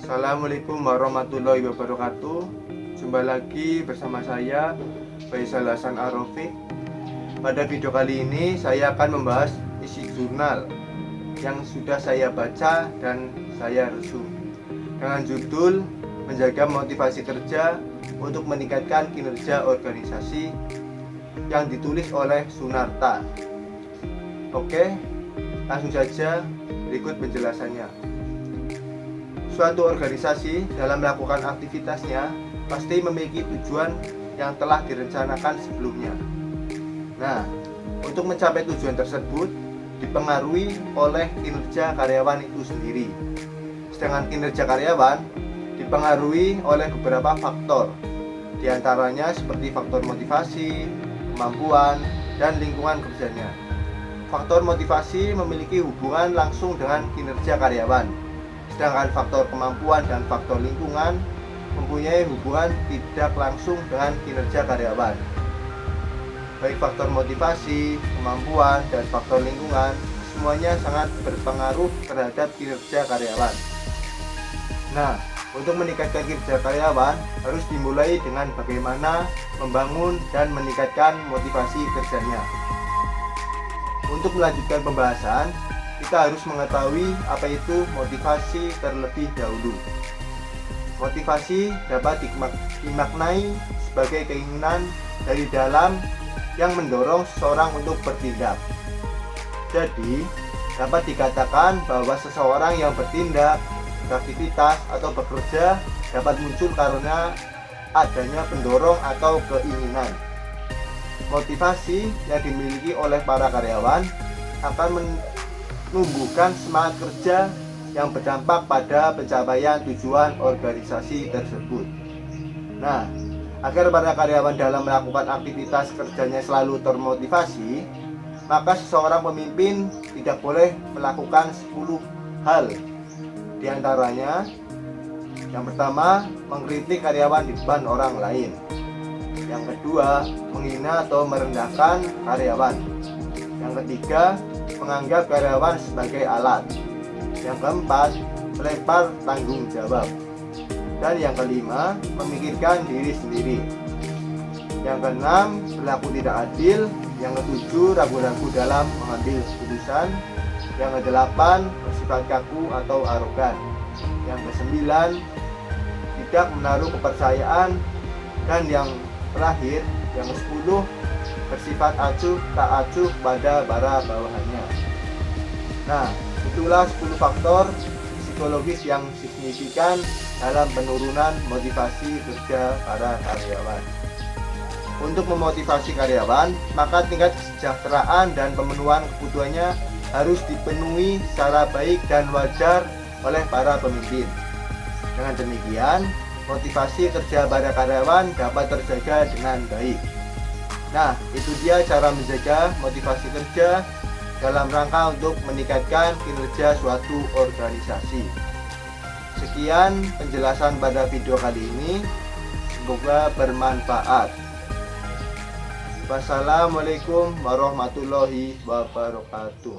Assalamualaikum warahmatullahi wabarakatuh. Jumpa lagi bersama saya Faisal Hasan Arofik. Pada video kali ini saya akan membahas isi jurnal yang sudah saya baca dan saya resum dengan judul Menjaga Motivasi Kerja untuk Meningkatkan Kinerja Organisasi yang ditulis oleh Sunarta. Oke, langsung saja berikut penjelasannya. Suatu organisasi dalam melakukan aktivitasnya pasti memiliki tujuan yang telah direncanakan sebelumnya. Nah, untuk mencapai tujuan tersebut dipengaruhi oleh kinerja karyawan itu sendiri. Sedangkan kinerja karyawan dipengaruhi oleh beberapa faktor, di antaranya seperti faktor motivasi, kemampuan, dan lingkungan kerjanya. Faktor motivasi memiliki hubungan langsung dengan kinerja karyawan. Sedangkan faktor kemampuan dan faktor lingkungan mempunyai hubungan tidak langsung dengan kinerja karyawan. Baik faktor motivasi, kemampuan, dan faktor lingkungan semuanya sangat berpengaruh terhadap kinerja karyawan. Nah, untuk meningkatkan kinerja karyawan harus dimulai dengan bagaimana membangun dan meningkatkan motivasi kerjanya. Untuk melanjutkan pembahasan, kita harus mengetahui apa itu motivasi terlebih dahulu. Motivasi dapat dimaknai sebagai keinginan dari dalam yang mendorong seseorang untuk bertindak. Jadi, dapat dikatakan bahwa seseorang yang bertindak, beraktivitas, atau bekerja dapat muncul karena adanya pendorong atau keinginan. Motivasi yang dimiliki oleh para karyawan akan menumbuhkan semangat kerja yang berdampak pada pencapaian tujuan organisasi tersebut. Nah, agar para karyawan dalam melakukan aktivitas kerjanya selalu termotivasi, maka seseorang pemimpin tidak boleh melakukan 10 hal. Di antaranya, yang pertama, mengkritik karyawan di depan orang lain. Yang kedua, menghina atau merendahkan karyawan. Yang ketiga, menganggap karyawan sebagai alat. Yang keempat, melempar tanggung jawab. Dan yang kelima, memikirkan diri sendiri. Yang keenam, berlaku tidak adil. Yang ketujuh, ragu-ragu dalam mengambil keputusan. Yang kedelapan, bersifat kaku atau arogan. Yang kesembilan, tidak menaruh kepercayaan. Dan yang terakhir, yang ke-10, bersifat acuh tak acuh pada para bawahannya. Nah, itulah 10 faktor psikologis yang signifikan dalam penurunan motivasi kerja para karyawan. Untuk memotivasi karyawan, maka tingkat kesejahteraan dan pemenuhan kebutuhannya harus dipenuhi secara baik dan wajar oleh para pemimpin. Dengan demikian, motivasi kerja para karyawan dapat terjaga dengan baik. Nah, itu dia cara menjaga motivasi kerja dalam rangka untuk meningkatkan kinerja suatu organisasi. Sekian penjelasan pada video kali ini. Semoga bermanfaat. Wassalamualaikum warahmatullahi wabarakatuh.